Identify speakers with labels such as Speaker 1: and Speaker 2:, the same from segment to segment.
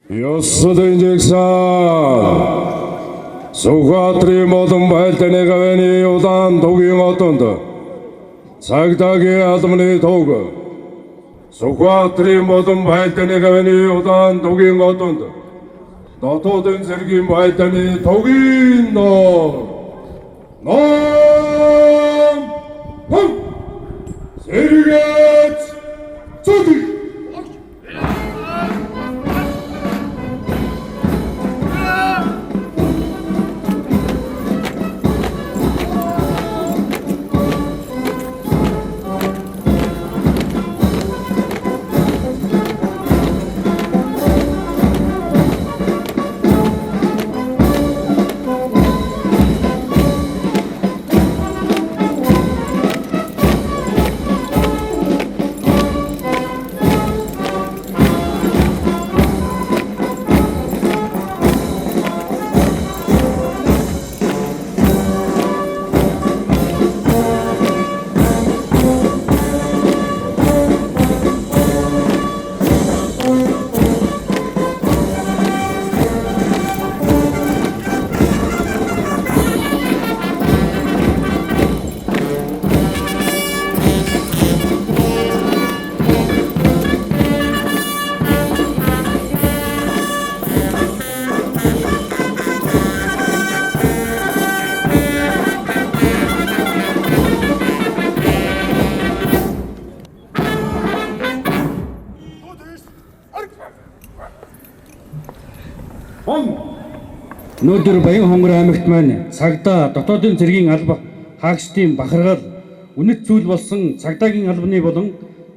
Speaker 1: Ёссын жигсаан Сүхбаатарын модон байлдааны гавьяаны улаан тугийн одонд цагдаагийн албаны туг Сүхбаатарын модон байлдааны гавьяаны улаан тугийн одонд дотоодын зэргийн байлдааны тугийн ном сэргээд зүтгэх.
Speaker 2: Өнөөдөр Баян хонгор аймагт маань цагдаа дотоодын цэргийн алба хаагчдын бахархал үнэт зүйл болсон цагдаагийн албаны болон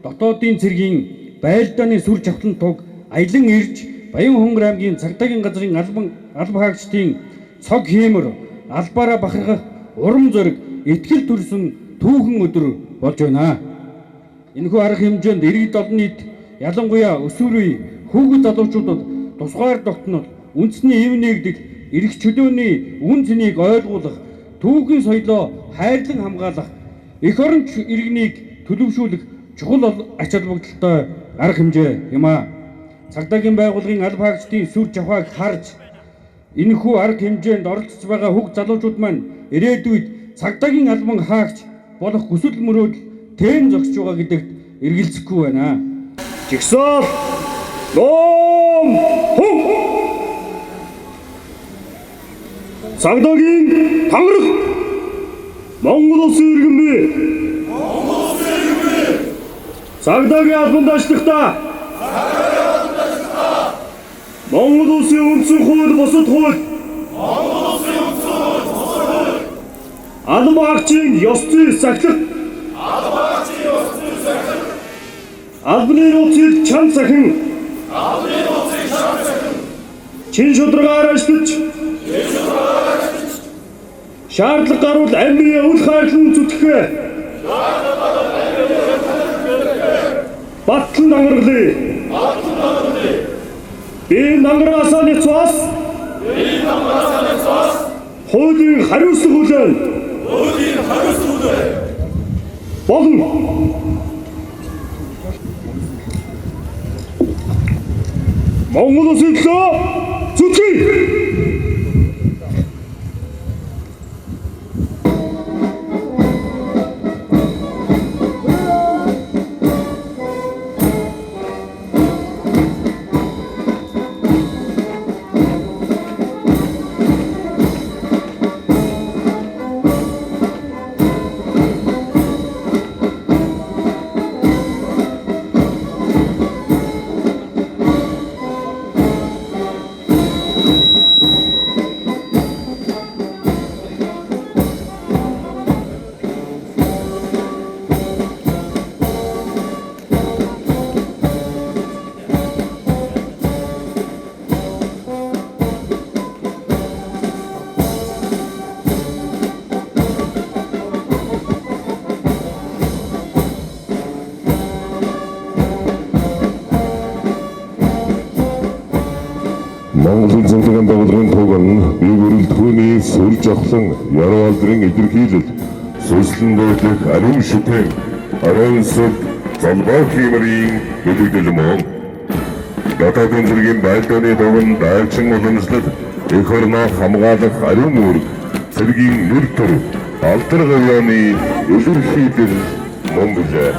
Speaker 2: дотоодын цэргийн байлдааны сүр жавхлан туг аялан ирж Баян хонгор аймгийн цагдаагийн газрын алба хаагчдын цог хиймэр албаараа бахархах урам зориг итгэл төрсөн түүхэн өдөр болж байна. Энэхүү арга хэмжээнд иргэд олон нийт ялангуяа өсвөр үе хүүхэд залуучуудад тусгаар тогтнол үндэсний эв нэгдэл эрх чөлөөний үн цэнийг ойлгуулах, түүхийн соёлоо хайрлан хамгаалах, эх орон иргэнийг төлөвшүүлэх чухал ач холбогдолтой арга хэмжээ юм а. Цагдаагийн байгууллагын алба хаагчдын сүр жавхааг харж энэхүү арга хэмжээнд оролцож байгаа хүүхд залуучууд маань ирээдүйд цагдаагийн албан хаагч болох хүсэл мөрөөдөл тэн зогсож байгаа гэдэгт эргэлзэхгүй байна. Жигсаал ном цагдаагийн тангараг Монгол улсын иргэн бий. Цагдаагийн албанд ажиллахдаа Монгол улсын үндсэн хууль бусад хууль алба хаагчийн ёс зүй сахилах албаны нууцыг чан сахин чин шударгаар ажиллаж шаардлага гарвал амийн үл хайрлан зүтгэхээ батлан ангарлаа. Би нангараасаа нэцвас хуулийн хариуцлага хүлээн болно. Монгол улсын төлөө зүтгэе.
Speaker 1: Монголын цагдаагийн байгууллагын туг нь бие бүрэлдэхүүний сүр жавхлан яруу алдрын илэрхийлэл сүслэн дуудлах ариун шүтэн ариун сүд залбаа хиймэрийн мэдээлэл мөн дотоодын зэргийн байлдааны дугуйн дайчин уламжлал эх орноо хамгаалах ариун үүрэг цэргийн нэр төр алдар гавьяаны илэрхийлэл мөн билээ.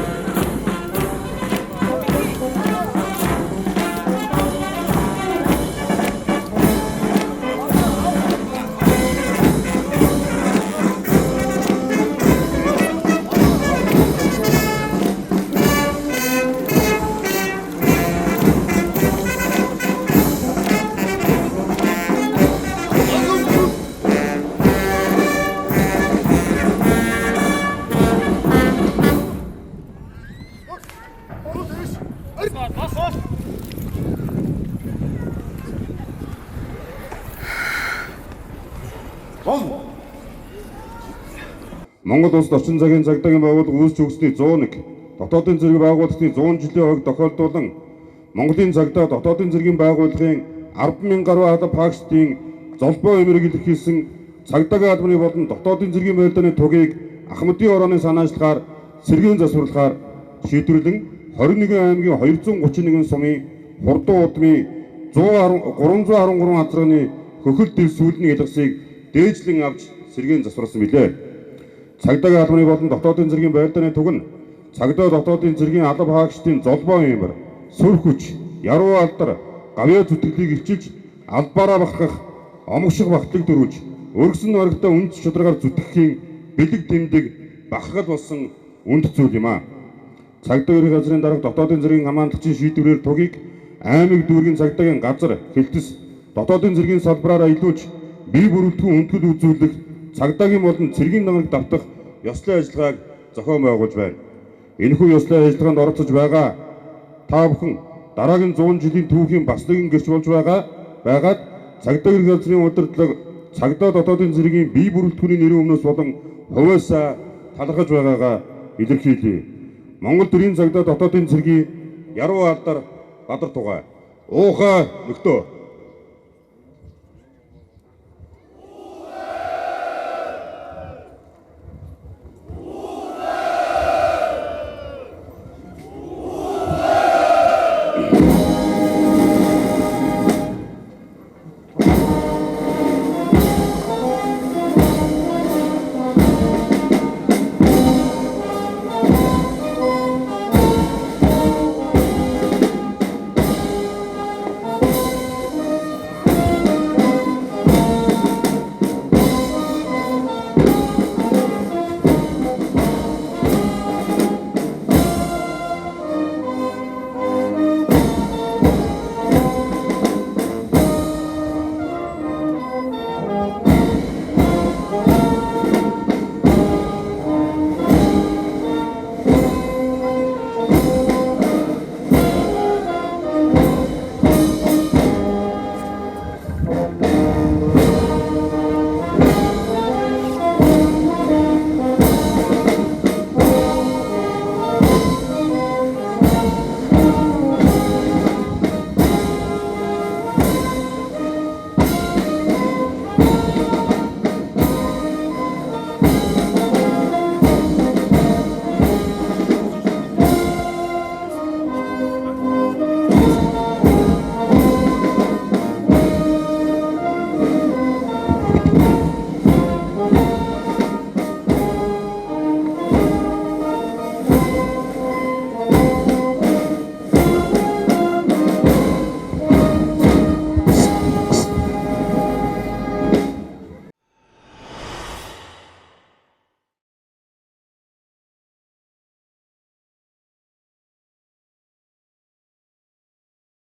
Speaker 3: Монгол улсад орчин цагийн цагдаагийн байгууллага үүсч өгсөний 101, дотоодын зэрэг байгууллагын 100 жилийн хойг тохиолдуулан Монголын цагдаа дотоодын зэргийн байгууллагын 10,000 гаруй алба хаагчдын золбоо эмэрэг илэрхийлсэн цагдаагийн албаны болон дотоодын зэргийн байрны тугийг Ахмадын орооны санаачлагаар сэргийн засварлахаар шийдвэрлэн 21 аймгийн 231 сумын хурдан удмын 313 азрын хөхөл дэв сүүлний ялгсыг дээжлэн авч сэргийн засварласан билээ. Цагдаагийн албаны болон дотоодын зэргийн байрны туг нь цагдаа дотоодын зэргийн алба хаагчдын золбоо эмэр, сүр хүч, яруу алдар, гавьяа зүтгэлийг ичилж албаараа бахах, омгшиг багтлаг дөрвж, өргөсөн оргитой үнд шударгаар зүтгэхийн бэлэг тэмдэг бахгал болсон үнд зүйл юм а. Цагдаа ерхий газрын дарга дотоодын зэргийн хамгаалалтын шийдвэрээр тугийг аймаг дүүргийн цагдаагийн газар хэлтэс дотоодын зэргийн салбараараа илүүж бие бүрэлдэхүүн хүндэтгэл үзүүлэх цагдаагийн болон цэргийн намрыг давтах ёслол ажиллагааг зохион байгуулж байна. Энэхүү ёслол ажиллагаанд оролцож байгаа та бүхэн дараагийн 100 жилийн түүхийн бас нэгэн гэрч болж байгаад цагдаа ерхий газрын удирдлага цагдаа дотоодын зэргийн бие бүрэлдэхүүний нэрийн өмнөөс болон хувьяасаа талархаж байгаагаа илэрхийлье. Монгол төрийн цагдаа дотоодын цэргийн яруу алдар Бадар тугай уухай нөхдөө